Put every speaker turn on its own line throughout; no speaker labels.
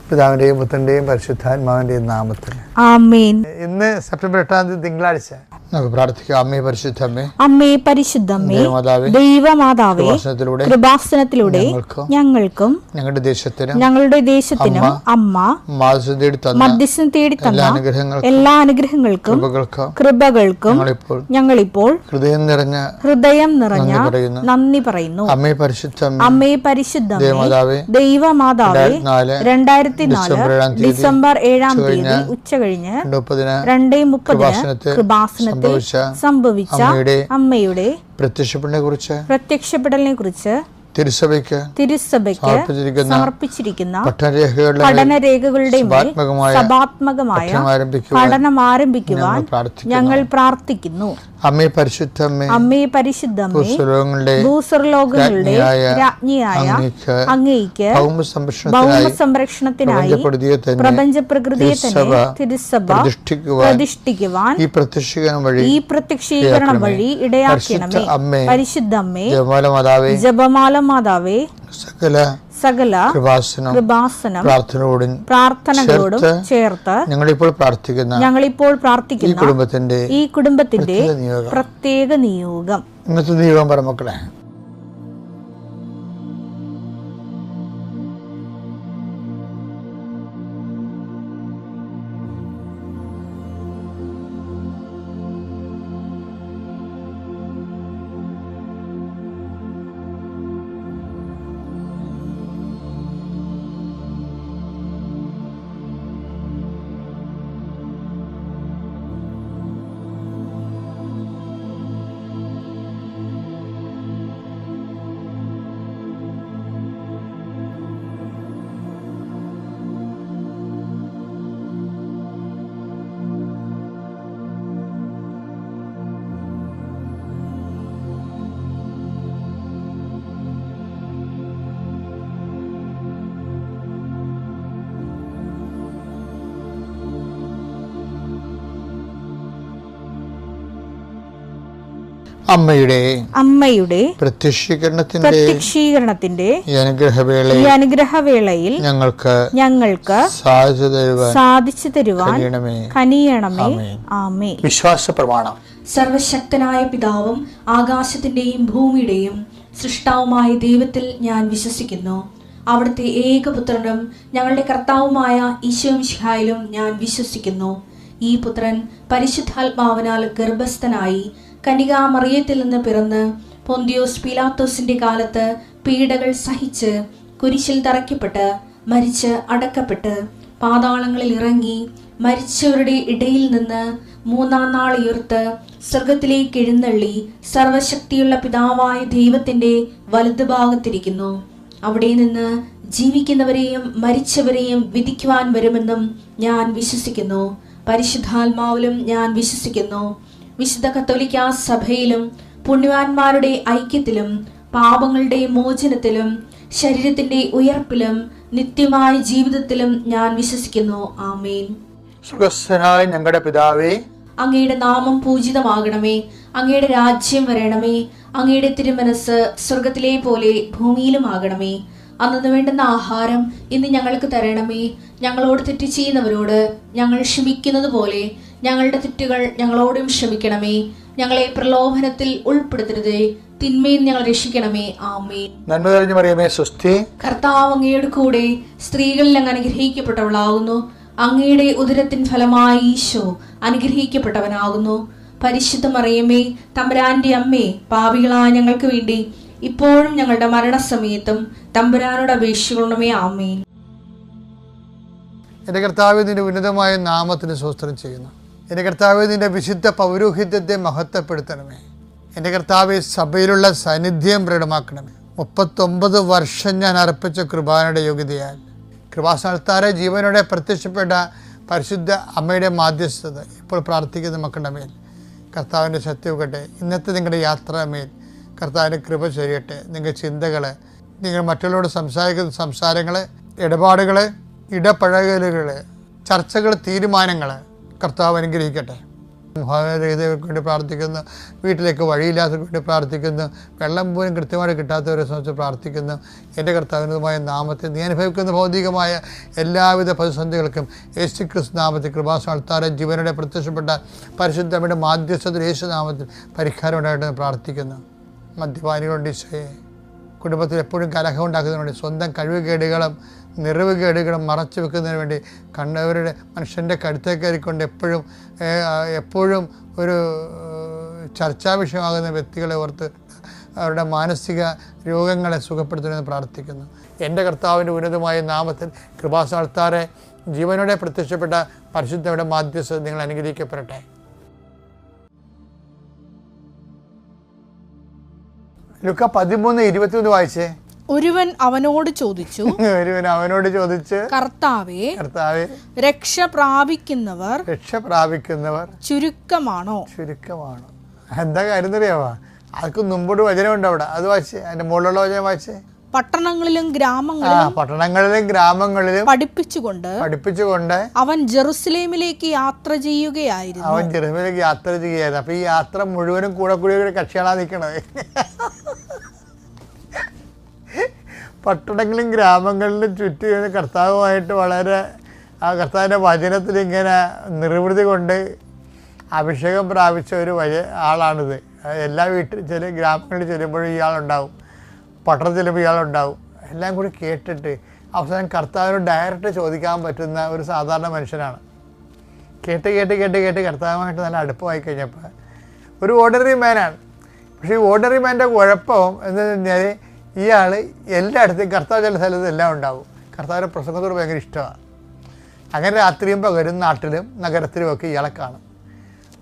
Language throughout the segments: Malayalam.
പിതാവിന്റെയും പുത്രന്റെയും പരിശുദ്ധാത്മാവിന്റെയും നാമത്തിൽ
ആമേൻ.
ഇന്ന് സെപ്റ്റംബർ 8 തിങ്കളാഴ്ച നമുക്ക് പ്രാർത്ഥിക്കാം. അമ്മേ പരിശുദ്ധമ്മേ,
അമ്മേ പരിശുദ്ധമ്മേ, ദൈവമാതാവേ, കൃപാസനത്തിലൂടെ ഞങ്ങൾക്കും ഞങ്ങളുടെ ദേശത്തിനും അമ്മ മധ്യസ്ഥം തേടി തന്ന എല്ലാ അനുഗ്രഹങ്ങൾക്കും കൃപകൾക്കും ഞങ്ങളിപ്പോൾ ഹൃദയം നിറഞ്ഞ നന്ദി പറയുന്നു. അമ്മേ പരിശുദ്ധമ്മേ, ദൈവമാതാവേ, 2004 ഡിസംബർ 7 ഉച്ച കഴിഞ്ഞ് 2:30 കൃപാസനത്തിൽ സംഭവിച്ച അമ്മയുടെ പ്രത്യക്ഷപ്പെടലിനെ കുറിച്ച് തിരുസഭയ്ക്ക് സമർപ്പിച്ചിരിക്കുന്ന പഠനരേഖകളുടെ മേൽ സഭാത്മകമായ പഠനം ആരംഭിക്കുവാൻ ഞങ്ങൾ പ്രാർത്ഥിക്കുന്നു.
അമ്മേ പരിശുദ്ധമ്മേ,
ഭൂസ്വർലോകങ്ങളുടെ രാജ്ഞിയായ അങ്ങേയ്ക്ക് ഭൗമസംരക്ഷണത്തിനായി പ്രപഞ്ചപ്രകൃതിയെ തന്നെ തിരുസഭ പ്രതിഷ്ഠിക്കുവാൻ ഈ പ്രത്യക്ഷീകരണം വഴി ഇടയാക്കണമേ. പരിശുദ്ധമ്മേ, ജപമാല മാതാവേ, സകല കൃപാസനം പ്രാർത്ഥനകളോടും ചേർത്ത് ഞങ്ങളിപ്പോൾ പ്രാർത്ഥിക്കുന്ന ഈ കുടുംബത്തിന്റെ പ്രത്യേക നിയോഗം.
ഇന്നത്തെ നിയോഗം പറ മക്കളെ.
അമ്മയുടെ പ്രത്യക്ഷീകരണത്തിന്റെ ഈ അനുഗ്രഹവേളയിൽ ഞങ്ങൾക്ക് സാധിച്ചു തരുവാൻ കനിയണമേ. ആമേൻ.
വിശ്വാസ പ്രമാണം.
സർവശക്തനായ പിതാവും ആകാശത്തിന്റെയും ഭൂമിയുടെയും സൃഷ്ടാവുമായ ദൈവത്തിൽ ഞാൻ വിശ്വസിക്കുന്നു. അവിടുത്തെ ഏകപുത്രനും ഞങ്ങളുടെ കർത്താവുമായ ഈശോമിശിഹായിലും ഞാൻ വിശ്വസിക്കുന്നു. ഈ പുത്രൻ പരിശുദ്ധാത്മാവിനാൽ ഗർഭസ്ഥനായി കന്യകാമറിയത്തിൽ നിന്ന് പിറന്ന് പൊന്തിയോസ് പീലാത്തോസിന്റെ കാലത്ത് പീഡകൾ സഹിച്ച് കുരിശിൽ തറയ്ക്കപ്പെട്ട് മരിച്ച് അടക്കപ്പെട്ട് പാതാളങ്ങളിൽ ഇറങ്ങി മരിച്ചവരുടെ ഇടയിൽ നിന്ന് 3-ാം നാൾ ഉയർത്ത് സ്വർഗത്തിലേക്ക് എഴുന്നള്ളി സർവശക്തിയുള്ള പിതാവായ ദൈവത്തിന്റെ വലതുഭാഗത്തിരിക്കുന്നു. അവിടെ നിന്ന് ജീവിക്കുന്നവരെയും മരിച്ചവരെയും വിധിക്കുവാൻ വരുമെന്നും ഞാൻ വിശ്വസിക്കുന്നു. പരിശുദ്ധാത്മാവിലും ഞാൻ വിശ്വസിക്കുന്നു. വിശുദ്ധ കത്തോലിക്കാ സഭയിലും പുണ്യവാന്മാരുടെ ഐക്യത്തിലും പാപങ്ങളുടെ മോചനത്തിലും ശരീരത്തിന്റെ ഉയർപ്പിലും നിത്യമായ ജീവിതത്തിലും ഞാൻ വിശ്വസിക്കുന്നു. ആമേൻ.
സ്വർഗ്ഗസ്ഥനായ ഞങ്ങളുടെ പിതാവേ,
അങ്ങയുടെ നാമം പൂജിതമാകണമേ. അങ്ങയുടെ രാജ്യം വരണമേ. അങ്ങയുടെ തിരുമനസ് സ്വർഗത്തിലെ പോലെ ഭൂമിയിലും ആകണമേ. അന്നു വേണ്ടുന്ന ആഹാരം ഇന്ന് ഞങ്ങൾക്ക് തരണമേ. ഞങ്ങളോട് തെറ്റ് ചെയ്യുന്നവരോട് ഞങ്ങൾ ക്ഷമിക്കുന്നത് പോലെ ഞങ്ങളുടെ തെറ്റുകൾ ഞങ്ങളോടും ക്ഷമിക്കണമേ. ഞങ്ങളെ പ്രലോഭനത്തിൽ ഉൾപ്പെടുത്തരുതേ, തിന്മയിൽ ഞങ്ങൾ രക്ഷിക്കണമേ. ആമേൻ.
നന്മ നിറഞ്ഞ മറിയമേ, സ്വസ്തി.
കർത്താവ് അങ്ങയുടെ കൂടെ സ്ത്രീകളിൽ അങ്ങ് അനുഗ്രഹിക്കപ്പെട്ടവളാകുന്നു. അങ്ങയുടെ ഉദരത്തിൻ ഫലമായി ഈശോ അനുഗ്രഹിക്കപ്പെട്ടവനാകുന്നു. പരിശുദ്ധ മറിയമേ, തമ്പുരാന്റെ അമ്മേ, പാപികളായ ഞങ്ങൾക്ക് വേണ്ടി ഇപ്പോഴും ഞങ്ങളുടെ മരണസമയത്തും തമ്പുരാനോട് അപേക്ഷിക്കണമേ. ആമേൻ.
എൻ്റെ കർത്താവേ, നിന്റെ ഉന്നതമായ നാമത്തിന് സ്തോത്രം ചെയ്യുന്നു. എൻ്റെ കർത്താവേ, നിന്റെ വിശുദ്ധ പൗരോഹിത്യത്തെ മഹത്വപ്പെടുത്തണമേ. എൻ്റെ കർത്താവേ, സഭയിലുള്ള സാന്നിധ്യം പ്രകടമാക്കണമേ. 39 വർഷം ഞാൻ അർപ്പിച്ച കൃപാനയുടെ യോഗ്യതയാൽ കൃപാസനത്താരെ ജീവനോടെ പ്രത്യക്ഷപ്പെട്ട പരിശുദ്ധ അമ്മയുടെ മാധ്യസ്ഥത ഇപ്പോൾ പ്രാർത്ഥിക്കുന്ന മക്കളുടെ മേൽ കർത്താവിൻ്റെ സത്യവുകട്ടെ. ഇന്നത്തെ നിങ്ങളുടെ യാത്രാമേൽ കർത്താവിൻ്റെ കൃപ ചൊരിയട്ടെ. നിങ്ങളുടെ ചിന്തകൾ, നിങ്ങൾ മറ്റുള്ളവരോട് സംസാരിക്കുന്ന സംസാരങ്ങൾ, ഇടപാടുകൾ, ഇടപഴകലുകൾ, ചർച്ചകൾ, തീരുമാനങ്ങൾ കർത്താവ് അനുഗ്രഹിക്കട്ടെ. ഭവനരഹിതർക്ക് വേണ്ടി പ്രാർത്ഥിക്കുന്നു, വീട്ടിലേക്ക് വഴിയില്ലാത്തവർക്ക് വേണ്ടി പ്രാർത്ഥിക്കുന്നു, വെള്ളം പോലും കൃത്യമായിട്ട് കിട്ടാത്തവരെ സംബന്ധിച്ച് പ്രാർത്ഥിക്കുന്നു. എൻ്റെ കർത്താവിനുമായ നാമത്തിൽ നീ അനുഭവിക്കുന്ന ഭൗതികമായ എല്ലാവിധ പ്രതിസന്ധികൾക്കും യേശുക്രിസ്തു നാമത്തിൽ കൃപാസ്ഥാനത്താറെ ജീവനോടെ പ്രത്യക്ഷപ്പെട്ട പരിശുദ്ധയുടെ മാധ്യസ്ഥത്തിൽ യേശുനാമത്തിൽ പരിഹാരം ഉണ്ടായിട്ട് പ്രാർത്ഥിക്കുന്നു. മദ്യപാനികളുണ്ട് ഈശോയെ, കുടുംബത്തിൽ എപ്പോഴും കലഹം ഉണ്ടാക്കുന്നതിന് വേണ്ടി, സ്വന്തം കഴിവുകേടുകളും നിറവുകേടുകളും മറച്ചു വെക്കുന്നതിന് വേണ്ടി, കണ്ടവരുടെ മനുഷ്യൻ്റെ കഴുത്തേ കയറിക്കൊണ്ട് എപ്പോഴും ഒരു ചർച്ചാ വിഷയമാകുന്ന വ്യക്തികളെ ഓർത്ത് അവരുടെ മാനസിക രോഗങ്ങളെ സുഖപ്പെടുത്തണമെന്ന് പ്രാർത്ഥിക്കുന്നു. എൻ്റെ കർത്താവിൻ്റെ ഉന്നതമായ നാമത്തിൽ കൃപാസ്ഥാനത്താറെ ജീവനോടെ പ്രത്യക്ഷപ്പെട്ട പരിശുദ്ധയുടെ മാധ്യസ്ഥത നിങ്ങൾ അനുഗ്രഹിക്കപ്പെടട്ടെ. ലുക്ക 13:21 വായിച്ചേ.
ഒരുവൻ അവനോട് ചോദിച്ചു, കർത്താവേ, രക്ഷ പ്രാപിക്കുന്നവർ ചുരുക്കമാണോ?
എന്താ കാര്യം അറിയാവാ? ആർക്കും മുമ്പോട്ട് വചനമുണ്ട് അവിടെ, അത് വായിച്ചേ. അതിന്റെ മുകളിലുള്ള വചനം വായിച്ചേ.
പട്ടണങ്ങളിലും ഗ്രാമങ്ങളിലും പഠിപ്പിച്ചുകൊണ്ട് അവൻ ജെറുസലേമിലേക്ക് യാത്ര ചെയ്യുകയായിരുന്നു.
അപ്പൊ ഈ യാത്ര മുഴുവനും കൂടെ കക്ഷികളാ നിൽക്കണത്. പട്ടണങ്ങളിലും ഗ്രാമങ്ങളിലും ചുറ്റും കർത്താവുമായിട്ട് വളരെ ആ കർത്താവിൻ്റെ വചനത്തിൽ ഇങ്ങനെ നിർവൃതി കൊണ്ട് അഭിഷേകം പ്രാപിച്ച ഒരു ആളാണിത്. എല്ലാ ഗ്രാമങ്ങളിൽ ചെല്ലുമ്പോഴും ഇയാളുണ്ടാവും, പട്ടണത്തിൽ ചെല്ലുമ്പോൾ ഇയാളുണ്ടാവും. എല്ലാം കൂടി കേട്ടിട്ട് അവസാനം കർത്താവിനോട് ഡയറക്റ്റ് ചോദിക്കാൻ പറ്റുന്ന ഒരു സാധാരണ മനുഷ്യനാണ്. കേട്ട് കർത്താവുമായിട്ട് നല്ല അടുപ്പമായി കഴിഞ്ഞപ്പോൾ ഒരു ഓർഡിനറി മാനാണ്. പക്ഷേ ഈ ഓർഡിനറി മാൻ്റെ കുഴപ്പം എന്താണെന്ന് പറഞ്ഞാൽ ഇയാൾ എല്ലായിടത്തും കർത്താവ് ചില സ്ഥലത്തും എല്ലാം ഉണ്ടാവും. കർത്താവിൻ്റെ പ്രസംഗത്തോട് ഭയങ്കര ഇഷ്ടമാണ്. അങ്ങനെ രാത്രിയും പകലും നാട്ടിലും നഗരത്തിലുമൊക്കെ ഇയാളെ കാണും.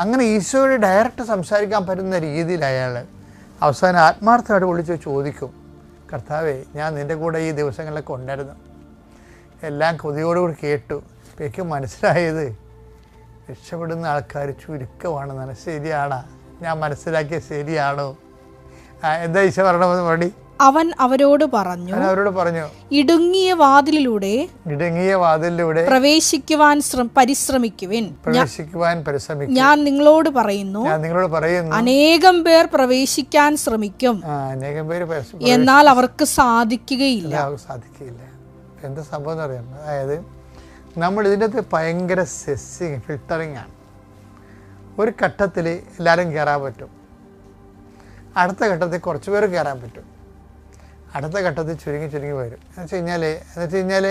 അങ്ങനെ ഈശോയോട് ഡയറക്റ്റ് സംസാരിക്കാൻ പറ്റുന്ന രീതിയിൽ അയാൾ അവസാനം ആത്മാർത്ഥമായിട്ട് വിളിച്ച് ചോദിക്കും, കർത്താവേ, ഞാൻ നിൻ്റെ കൂടെ ഈ ദിവസങ്ങളിലൊക്കെ ഉണ്ടായിരുന്നു, എല്ലാം കൊതിയോടുകൂടി കേട്ടു. അപ്പം എനിക്ക് മനസ്സിലായത് രക്ഷപ്പെടുന്ന ആൾക്കാർ ചുരുക്കമാണെന്നാണ്. ശരിയാണോ? ഞാൻ മനസ്സിലാക്കിയ ശരിയാണോ? എന്താ ഈശോ പറയണമെന്ന് മടി?
അവൻ അവരോട് പറഞ്ഞു, ഇടുങ്ങിയ വാതിലിലൂടെ പ്രവേശിക്കുവാൻ പരിശ്രമിക്കുവിൻ. ഞാൻ നിങ്ങളോട് പറയുന്നു, അനേകം പേർ പ്രവേശിക്കാൻ ശ്രമിക്കും, എന്നാൽ അവർക്ക് സാധിക്കുകയില്ല.
എന്താ സംഭവം എന്ന് പറയുന്നത്, അതായത് നമ്മൾ ഇതിൻ്റെ അകത്ത് ഭയങ്കര ഫിൽട്ടറിങ് ആണ്. ഒരു ഘട്ടത്തിൽ എല്ലാവരും കയറാൻ പറ്റും, അടുത്ത ഘട്ടത്തിൽ കുറച്ച് പേർ കയറാൻ പറ്റും, അടുത്ത ഘട്ടത്തിൽ ചുരുങ്ങി വരും. എന്ന് വെച്ച് കഴിഞ്ഞാൽ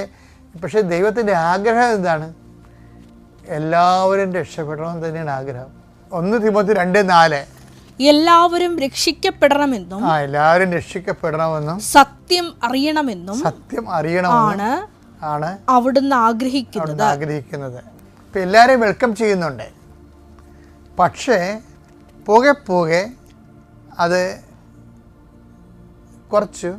പക്ഷേ ദൈവത്തിൻ്റെ ആഗ്രഹം എന്താണ്? എല്ലാവരും രക്ഷപ്പെടണമെന്ന് തന്നെയാണ് ആഗ്രഹം. 1 തിമോത്തി 2:4
എല്ലാവരും രക്ഷിക്കപ്പെടണമെന്നും
എല്ലാവരും രക്ഷിക്കപ്പെടണമെന്നും
സത്യം അറിയണമെന്നും
ആണ്
അവിടുന്ന് ആഗ്രഹിക്കുന്നത്.
ഇപ്പം എല്ലാവരെയും വെൽക്കം ചെയ്യുന്നുണ്ട്. പക്ഷേ പോകെ അത് കുറച്ച്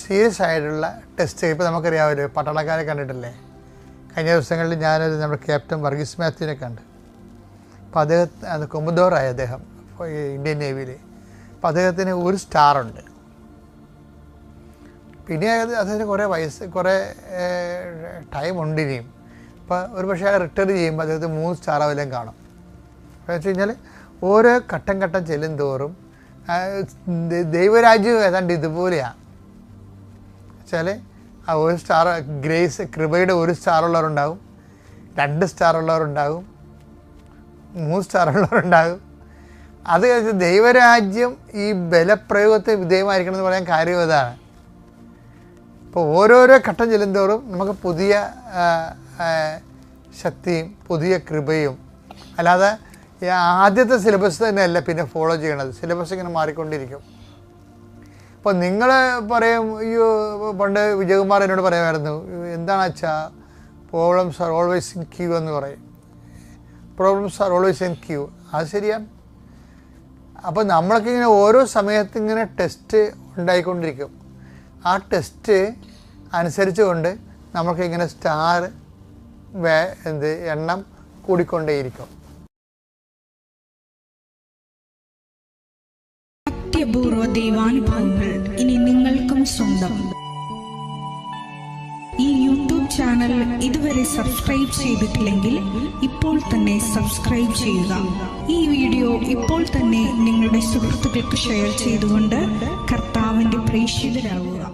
സീരിയസ് ആയിട്ടുള്ള ടെസ്റ്റ്. ഇപ്പോൾ നമുക്കറിയാമല്ലോ, പട്ടാളക്കാരെ കണ്ടിട്ടില്ലേ? കഴിഞ്ഞ ദിവസങ്ങളിൽ ഞാനൊരു നമ്മുടെ ക്യാപ്റ്റൻ വർഗീസ് മാത്യുവിനെ കണ്ട്. അപ്പോൾ അദ്ദേഹം കൊമഡോറായി അദ്ദേഹം ഇന്ത്യൻ നേവിയിൽ. അപ്പോൾ അദ്ദേഹത്തിന് 1 സ്റ്റാറുണ്ട്. പിന്നെ അദ്ദേഹത്തിന് കുറേ ടൈം ഉണ്ട് ഇനിയും. അപ്പോൾ ഒരു പക്ഷേ അയാൾ റിട്ടയർ ചെയ്യുമ്പോൾ അദ്ദേഹത്തിന് 3 സ്റ്റാറാവെല്ലാം കാണും. എന്ന് വെച്ച് കഴിഞ്ഞാൽ ഓരോ ഘട്ടം ചെല്ലും തോറും ദൈവരാജ്യം ഏതാണ്ട് ഇതുപോലെയാണ്. വെച്ചാൽ ആ 1 സ്റ്റാർ കൃപയുടെ 1 സ്റ്റാറുള്ളവരുണ്ടാവും, 2 സ്റ്റാറുള്ളവരുണ്ടാവും, 3 സ്റ്റാറുള്ളവരുണ്ടാകും. അത് ദൈവരാജ്യം ഈ ബലപ്രയോഗത്തിന് വിധേയമായിരിക്കണം എന്ന് പറയാൻ കാര്യം ഇതാണ്. ഇപ്പോൾ ഓരോരോ ഘട്ടം ചെല്ലുന്തോറും നമുക്ക് പുതിയ ശക്തിയും പുതിയ കൃപയും, അല്ലാതെ ആദ്യത്തെ സിലബസ് തന്നെയല്ല പിന്നെ ഫോളോ ചെയ്യണത്. സിലബസ് ഇങ്ങനെ മാറിക്കൊണ്ടിരിക്കും. അപ്പോൾ നിങ്ങൾ പറയും, അയ്യോ പണ്ട് വിജയകുമാർ എന്നോട് പറയുമായിരുന്നു, എന്താണ് അച്ഛാ problems are always in queue എന്ന് പറയും. Problems are always in queue, അത് ശരിയാണ്. അപ്പോൾ നമ്മളൊക്കെ ഇങ്ങനെ ഓരോ സമയത്ത് ഇങ്ങനെ ടെസ്റ്റ് ഉണ്ടായിക്കൊണ്ടിരിക്കും. ആ ടെസ്റ്റ് അനുസരിച്ചുകൊണ്ട് നമുക്ക് ഇങ്ങനെ സ്റ്റാർ എണ്ണം കൂടിക്കൊണ്ടേയിരിക്കും.
അത്യപൂർവ ദൈവാനുഭവങ്ങൾ ഇനി നിങ്ങൾക്കും സ്വന്തം. ഈ യൂട്യൂബ്
ചാനൽ ഇതുവരെ സബ്സ്ക്രൈബ് ചെയ്തിട്ടില്ലെങ്കിൽ ഇപ്പോൾ തന്നെ സബ്സ്ക്രൈബ് ചെയ്യുക. ഈ വീഡിയോ ഇപ്പോൾ തന്നെ നിങ്ങളുടെ സുഹൃത്തുക്കൾക്ക് ഷെയർ ചെയ്തുകൊണ്ട് കർത്താവിൻ്റെ പ്രേക്ഷിതരാകുക.